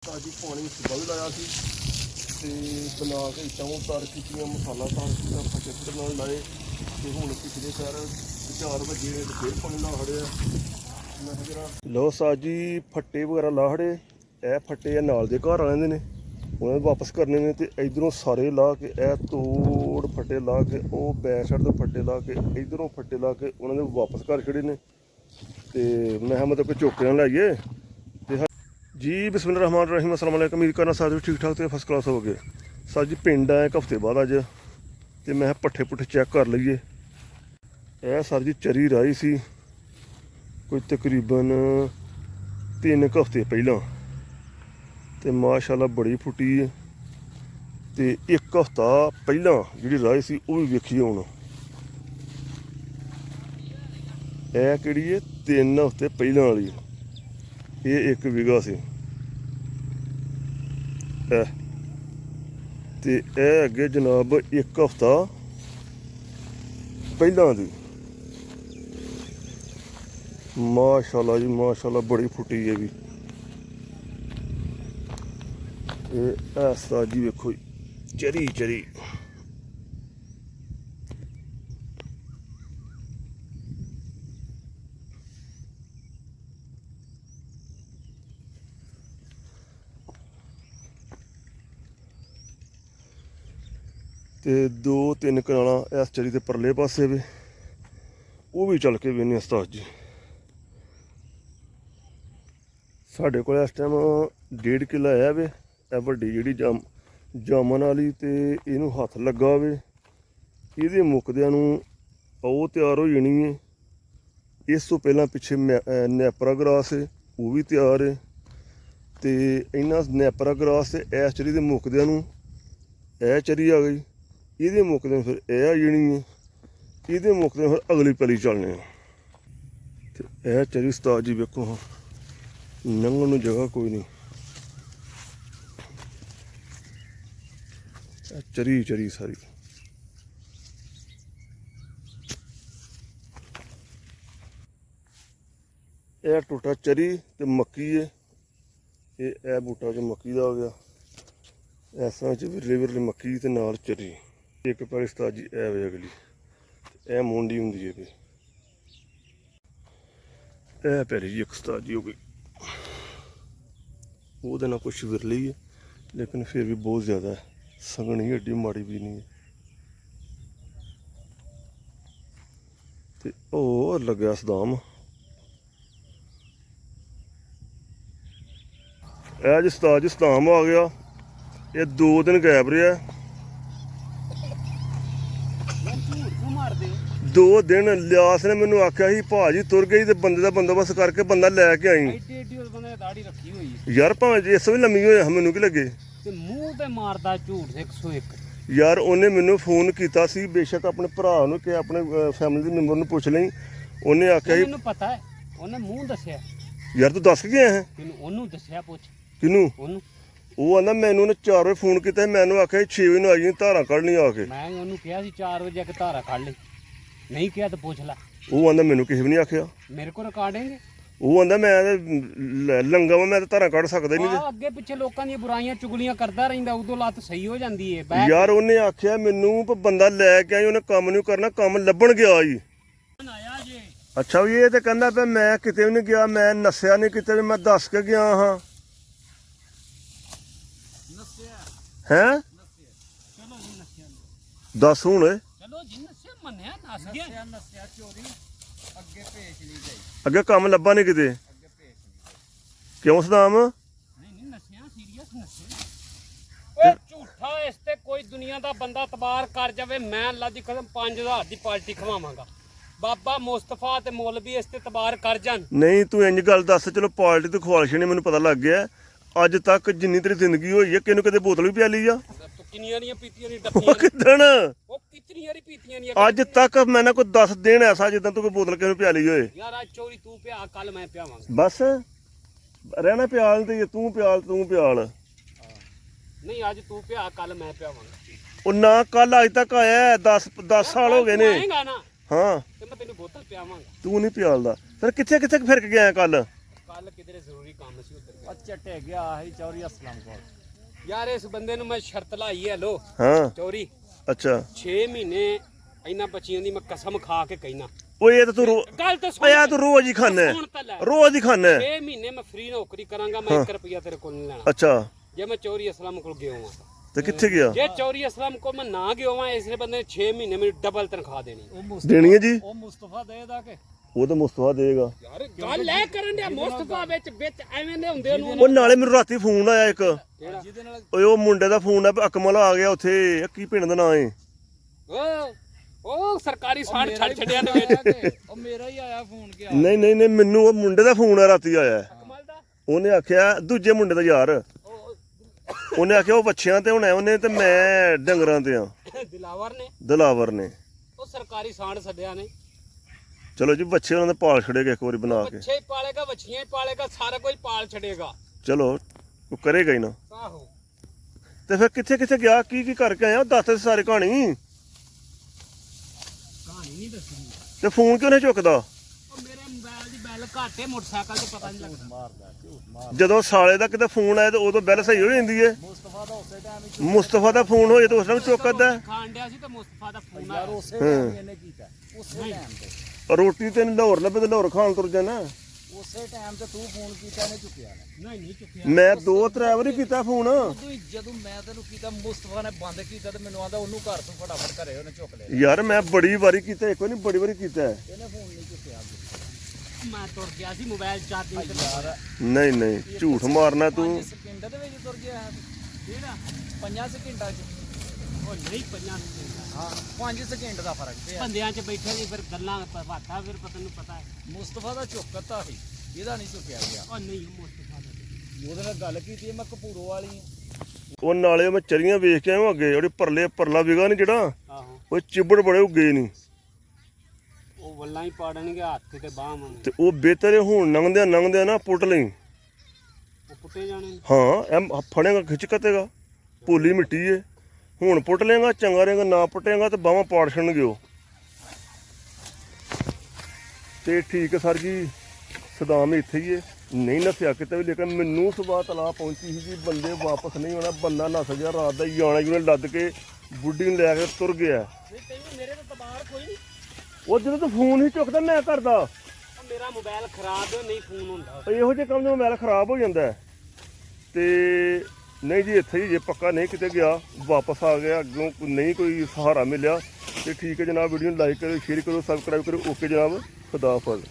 ताजी पानी सुबह भी लाया सी ते बना के इट्टां तार कीतियां मसाला तार कीता फटे फुटे नाल लाए ते हुण पिछले सैर 4 वजे ने फिर पानी ला खड़े मैं जरा लो साज जी फट्टे वगैरह ला खड़े ए फट्टे नाल दे घर वाले ने उन्हें वापस करने ने ते इधरों सारे ला के ए तोड़ फट्टे ला के वो बैक साइड तो फट्टे ला के इधरों फट्टे ला के उन्होंने वापस कर छड़े ने ते मैं मतलब कि चौके ना लाइए जी बिस्मिल्लाह रहमान रहीम अस्सलाम वालेकुम। उम्मीद करना सारे ठीक ठाक तो फर्स्ट क्लास हो गए। सर जी पिंड आए एक हफ्ते बाद अज तो मैं पट्ठे पुट्ठे चैक कर लीए। यह सर जी चरी राही सी कोई तकरीबन 3 हफ्ते पहला तो माशाल्लाह बड़ी फुटी है तो 1 हफ्ता पहला जी राही सी वो भी वेखी हुण यह कि 3 हफ्ते पहला वाली ये 1 बीघा से ते अगे जनाब 1 हफ्ता पहला दी माशाल्लाह जी माशाल्लाह बड़ी फुटी है भी ऐसा जी वेखो चरी चरी ते 2-3 कनाला इस चरी के परले पासे भी वो भी चल के वेने उस्ताद जी साढ़े को इस टाइम 1.5 किलो है वे वड्डी जी जामन वाली तो इनू हथ लगा वे ये मुकद्या ਉਹ तैयार हो जानी है। इस तो पहला पिछे नैपरा ग्रास है वो भी तैयार है तो इन्होंने नैपरा ग्रास से इस चरी के मुकद्या यह चरी आ गई ये मुकदे फिर यह आ जानी है ये मुकदे फिर अगली पली चलने तो यह चरी उस्ताद जी वेखो हाँ लंघन जगह कोई नहीं चरी चरी सारी यह टूटा चरी तो मक्की है ये बूटा जो मक्की का आ गया ऐसा विरली विरली मक्की ते नाल चरी एक पैली उस्ताद जी ए वे अगली ए मूंडी हुंदी है ए पैली जी एक उस्ताद जी हो गई वो ना कुछ विरली है लेकिन फिर भी बहुत ज़्यादा है संगनी एडी माड़ी भी नहीं है ते ओ लग्या सदाम ए जी उस्ताद जी सदाम आ गया ये 2 दिन गैब रहा 2 दिन लियास ने मैनू आख्या ही भाजी तुर गई तो बंदे का बंदोबस्त करके बंदा लैके आई यार भावें इस भी लम्मी होया मैनू की लगे यार उन्हें मैनू फोन किया सी बेशक अपने भरा कि अपने फैमिली के मैंबर पुछ ली उन्हें आख्या ही पता है उन्हें मुंह दस्या यार तू दस के गया है किनू वो आंदा मैनू ने 4 बजे फोन किया मैनू आख्या 6 बजे आई धारा कढ़नी आके मैं उन्होंने कहा 4 बजे आके धारा कढ़ ली नहीं किया तो पूछ ला वो आंदा मैनू किसी भी नहीं आख्या मेरे को रिकॉर्डिंग वो आंदा मैं लंगा वा मैं धारा कढ़ सकदा ही नहीं अगे पिछे लोकां दी बुराइयां चुगलियां करदा रहिंदा उदों लत सही हो जांदी है यार उन्हें आख्या मैनू बंदा लैके आई उन्हें काम नहीं करना काम लभण गया जी अच्छा ये तो कहंदा पे मैं किते भी नहीं गया मैं नस्या नहीं किते भी मैं दस के गया हाँ हैं दस हूं अगे काम लभा नहीं किते क्यों सदाम झूठा इस ते कोई दुनिया दा बंदा तबार कर जावे मैं अल्लाह दी कसम 5000 दी पार्टी खवावांगा बाबा मुस्तफा ते मौलवी इस ते तबार कर जान नहीं तू इंज गल दस चलो पार्टी तो खवाल छनी मैनू पता लग गया अज तक जिन्नी तेरी जिंदगी हुई है किनू कदे बोतल भी प्याली आ अज तक मैंने कोई 10 दिन ऐसा जिदा तू कोई बोतल किसी प्याली होए बस रहना प्याल ते तू प्याल नहीं अज तू प्या कल मैं प्यावांगा ना कल अज तक आया 10 साल हो गए ने हाँ तू नहीं प्यालदा फिर किथे फिर के गया कल किधरे जरूरी काम सी उधर ਝੱਟੇ ਗਿਆ ਸੀ ਚੌਰੀ ਅਸਲਮ ਕੋਲ। ਯਾਰ ਇਸ ਬੰਦੇ ਨੂੰ ਮੈਂ ਸ਼ਰਤ ਲਾਈ ਹੈ ਲੋ ਹਾਂ ਚੋਰੀ ਅੱਛਾ 6 ਮਹੀਨੇ ਇਹਨਾਂ ਬੱਚਿਆਂ ਦੀ ਮੈਂ ਕਸਮ ਖਾ ਕੇ ਕਹਿਣਾ। ਓਏ ਇਹ ਤਾਂ ਤੂੰ ਗੱਲ ਤਾਂ ਸੁਣ। ਓਏ ਆ ਤੂੰ ਰੋਜ਼ ਹੀ ਖਾਣਾ ਸੁਣ ਤਾਂ ਲੈ। ਰੋਜ਼ ਹੀ ਖਾਣਾ 6 ਮਹੀਨੇ ਮੈਂ ਫ੍ਰੀ ਨੌਕਰੀ ਕਰਾਂਗਾ ਮੈਂ 1 ਰੁਪਿਆ ਤੇਰੇ ਕੋਲ ਨਹੀਂ ਲੈਣਾ ਅੱਛਾ ਜੇ ਮੈਂ ਚੋਰੀ ਅਸਲਮ ਕੋਲ ਗਿਆ ਹਾਂ। ਤੇ ਕਿੱਥੇ ਗਿਆ ਜੇ ਚੋਰੀ ਅਸਲਮ ਕੋਲ ਮੈਂ ਨਾ ਗਿਆ ਹਾਂ ਇਸਨੇ ਬੰਦੇ ਨੇ 6 ਮਹੀਨੇ ਮੈਨੂੰ ਡਬਲ ਤਨਖਾਹ ਦੇਣੀ। ਦੇਣੀ ਹੈ ਜੀ ਉਹ ਮੁਸਤਫਾ ਦੇਦਾ ਕਿ ਉਹ ਤਾਂ ਮੁਸਤਫਾ ਦੇਗਾ ਯਾਰ ਗੱਲ ਲੈ ਕਰਨ ਦੇ ਮੁਸਤਫਾ ਵਿੱਚ ਐਵੇਂ ਦੇ ਹੁੰਦੇ ਉਹਨੂੰ। ਉਹ ਨਾਲੇ ਮੈਨੂੰ ਰਾਤੀ ਫੋਨ ਆਇਆ ਇੱਕ ਜਿਹਦੇ ਨਾਲ ਓਏ ਉਹ ਮੁੰਡੇ ਦਾ ਫੋਨ ਆ ਅਕਮਲ ਆ ਗਿਆ ਉੱਥੇ ਕੀ ਪਿੰਡ ਦਾ ਨਾਂ ਏ ਉਹ ਸਰਕਾਰੀ ਸਾੜ ਛੱਡ ਛੱਡਿਆ ਨੇ ਵਿੱਚ। ਉਹ ਮੇਰਾ ਹੀ ਆਇਆ ਫੋਨ ਗਿਆ। ਨਹੀਂ ਮੈਨੂੰ ਉਹ ਮੁੰਡੇ ਦਾ ਫੋਨ ਆ ਰਾਤੀ ਆਇਆ ਕਮਾਲ ਦਾ ਉਹਨੇ ਆਖਿਆ ਦੂਜੇ ਮੁੰਡੇ ਦਾ ਯਾਰ ਉਹਨੇ ਆਖਿਆ ਉਹ ਬੱਚਿਆਂ ਤੇ ਹੋਣਾ ਉਹਨੇ ਤੇ ਮੈਂ ਡੰਗਰਾਂ ਤੇ ਆ ਦਿਲਾਵਰ ਨੇ ਉਹ ਸਰਕਾਰੀ ਸਾੜ ਛੱਡਿਆ ਨੇ। ਚਲੋ ਜੀ ਬੱਚੇ ਉਹਨਾਂ ਦੇ ਪਾਲ ਛੜੇਗਾ ਇੱਕ ਵਾਰੀ ਬਣਾ ਕੇ ਬੱਚੇ ਹੀ ਪਾਲੇਗਾ ਬੱਚੀਆਂ ਹੀ ਪਾਲੇਗਾ ਸਾਰਾ ਕੁਝ ਪਾਲ ਛੱਡੇਗਾ। ਚਲੋ ਉਹ ਕਰੇਗਾ ਹੀ ਨਾ। ਆਹੋ ਤੇ ਫਿਰ ਕਿੱਥੇ ਕਿੱਥੇ ਗਿਆ ਕੀ ਕਰਕੇ ਆਇਆ ਉਹ ਦੱਸ ਤੇ ਸਾਰੀ ਕਹਾਣੀ ਨਹੀਂ ਦੱਸਣੀ। ਤੇ ਫੋਨ ਕਿਉਂ ਨਹੀਂ ਚੁੱਕਦਾ ਉਹ ਮੇਰੇ ਮੋਬਾਈਲ ਦੀ ਬੈਲ ਘੱਟ ਹੈ ਮੋਟਰਸਾਈਕਲ ਤੇ ਪਤਾ ਨਹੀਂ ਲੱਗਦਾ। ਮਾਰਦਾ ਝੂਠ ਮਾਰ। ਜਦੋਂ ਸਾਲੇ ਦਾ ਕਿਤੇ ਫੋਨ ਆਇਆ ਤੇ ਉਦੋਂ ਬੈਲ ਸਹੀ ਹੋ ਜਾਂਦੀ ਏ ਮੁਸਤਫਾ ਦਾ ਉਸੇ ਟਾਈਮ ਹੀ ਮੁਸਤਫਾ ਦਾ ਫੋਨ ਹੋਏ ਤਾਂ ਉਸ ਨੂੰ ਚੁੱਕਦਾ ਖਾਣ ਡਿਆ ਸੀ ਤੇ ਮੁਸਤਫਾ ਦਾ ਫੋਨ ਯਾਰ ਆਇਆ। ਉਸੇ ਟਾਈਮ ਇਹਨੇ ਕੀਤਾ ਉਸੇ ਟਾਈਮ ਤੇ ਰੋਟੀ ਤੇ ਲਾਹੌਰ ਲੱਭੇ ਤੇ ਲਾਹੌਰ ਖਾਣ ਤੁਰ ਜਾਣਾ ਉਸੇ ਟਾਈਮ ਤੇ ਤੂੰ ਫੋਨ ਕੀਤਾ ਇਹਨੇ ਚੁੱਕਿਆ ਨਹੀਂ ਚੁੱਕਿਆ। ਮੈਂ 2-3 ਵਾਰੀ ਕੀਤਾ ਫੋਨ ਉਦੋਂ ਹੀ ਜਦੋਂ ਮੈਂ ਤੈਨੂੰ ਕੀਤਾ ਮੁਸਤਫਾ ਨੇ ਬੰਦ ਕੀਤਾ ਤੇ ਮੈਨੂੰ ਆਂਦਾ ਉਹਨੂੰ ਘਰ ਤੋਂ ਫਟਾਫਟ ਘਰੇ ਉਹਨੇ ਚੁੱਕ ਲਿਆ। ਯਾਰ ਮੈਂ ਬੜੀ ਵਾਰੀ ਕੀਤਾ ਇੱਕ ਵਾਰੀ ਨਹੀਂ ਬੜੀ ਵਾਰੀ ਕੀਤਾ ਇਹਨੇ ਫੋਨ ਨਹੀਂ ਚੁੱਕਿਆ। ਮੈਂ ਤੁਰ ਗਿਆ ਸੀ ਮੋਬਾਈਲ ਚਾਰਜਿੰਗ ਤੇ। ਯਾਰ ਨਹੀਂ ਝੂਠ ਮਾਰਨਾ ਤੂੰ 5 ਸਕਿੰਟਾਂ ਦੇ ਵਿੱਚ ਤੁਰ ਗਿਆ ਕਿਹੜਾ 5 ਸਕਿੰਟਾਂ 'ਚ। ਉਹ ਨਹੀਂ 50 ਸਕਿੰਟ ਹਾਂ 5 ਸਕਿੰਟ ਦਾ ਫਰਕ ਪਿਆ। ਬੰਦਿਆਂ 'ਚ ਬੈਠੇ ਜੀ ਫਿਰ ਗੱਲਾਂ ਬਾਤਾਂ ਫਿਰ ਪਤਾ ਨੂੰ ਪਤਾ ਹੈ। ਮੁਸਤਫਾ ਦਾ ਚੁੱਕਤਾ ਸੀ ਇਹਦਾ ਨਹੀਂ ਚੁੱਕਿਆ ਗਿਆ। ਉਹ ਨਹੀਂ ਮੁਸਤਫਾ ਦਾ ਉਹਦੇ ਨਾਲ ਗੱਲ ਕੀਤੀ ਮੈਂ ਕਪੂਰੋ ਵਾਲੀ ਹਾਂ। ਉਹ ਨਾਲੇ ਮੈਂ ਚਰੀਆਂ ਵੇਖ ਕੇ ਆਇਆ ਅੱਗੇ ਜਿਹੜੇ ਪਰਲਾ ਵਿਗਾ ਨਹੀਂ ਜਿਹੜਾ ਆਹੋ ਉਹ ਚਿੱਬੜ ਬੜੇ ਉੱਗੇ ਨਹੀਂ ਉਹ ਵੱਲਾਂ ਹੀ ਪਾੜਨਗੇ ਹੱਥ ਤੇ ਬਾਹਾਂ ਨੂੰ। ਤੇ ਉਹ ਬਿਹਤਰ ਹੁਣ ਲੰਘਦਿਆਂ ਨਾ ਪੁੱਟ ਲਈ ਉਹ ਪੁੱਟੇ ਜਾਣੇ ਨੇ। ਹਾਂ ਐ ਫੜੇਗਾ ਖਿੱਚ ਕਤੇਗਾ ਭੋਲੀ ਮਿੱਟੀ ਏ ਹੁਣ ਪੁੱਟ ਲੇਗਾ ਚੰਗਾ ਰਹੇਗਾ ਨਾ ਪੁੱਟੇਗਾ ਤੇ ਬਾਹਾਂ ਪਾੜ ਛਣਗੇ ਉਹ ਤੇ ਠੀਕ ਸਰ ਜੀ ਸਦਾਮ ਇੱਥੇ ਹੀ ਏ ਨਹੀਂ ਨਸਿਆ ਕਿਤੇ ਵੀ ਲੇਕਿਨ ਮੈਨੂੰ ਸਵੇਰ ਤਲਾਹ ਪਹੁੰਚੀ ਸੀ ਕਿ ਬੰਦੇ ਵਾਪਸ ਨਹੀਂ ਆਉਣਾ ਬੰਦਾ ਨਸ ਗਿਆ ਰਾਤ ਦਾ ਹੀ ਆਣਾ ਜਿਹਨੇ ਲੱਦ ਕੇ ਬੁੱਢੀ ਨੂੰ ਲੈ ਕੇ ਤੁਰ ਗਿਆ ਨਹੀਂ ਤੈਨੂੰ ਮੇਰੇ ਤੋਂ ਤਬਾਰ ਕੋਈ ਨਹੀਂ। ਉਹ ਜਦੋਂ ਤੂੰ ਫੋਨ ਹੀ ਚੁੱਕਦਾ ਮੈਂ ਕਰਦਾ ਉਹ ਮੇਰਾ ਮੋਬਾਈਲ ਖਰਾਬ ਹੈ ਨਹੀਂ ਫੋਨ ਹੁੰਦਾ। ਇਹੋ ਜਿਹੇ ਕੰਮ 'ਚ ਮੋਬਾਈਲ ਖਰਾਬ ਹੋ ਜਾਂਦਾ ਹੈ। ਤੇ ਨਹੀਂ ਜੀ ਇੱਥੇ ਹੀ ਜੇ ਪੱਕਾ ਨਹੀਂ ਕਿਤੇ ਗਿਆ ਵਾਪਸ ਆ ਗਿਆ ਅੱਗੋਂ ਨਹੀਂ ਕੋਈ ਸਹਾਰਾ ਮਿਲਿਆ ਤੇ ਠੀਕ ਹੈ ਜਨਾਬ ਵੀਡੀਓ ਨੂੰ ਲਾਈਕ ਕਰੋ ਸ਼ੇਅਰ ਕਰੋ ਸਬਸਕ੍ਰਾਈਬ ਕਰੋ ਓਕੇ ਜਨਾਬ ਖੁਦਾ ਹਾਫਿਜ਼।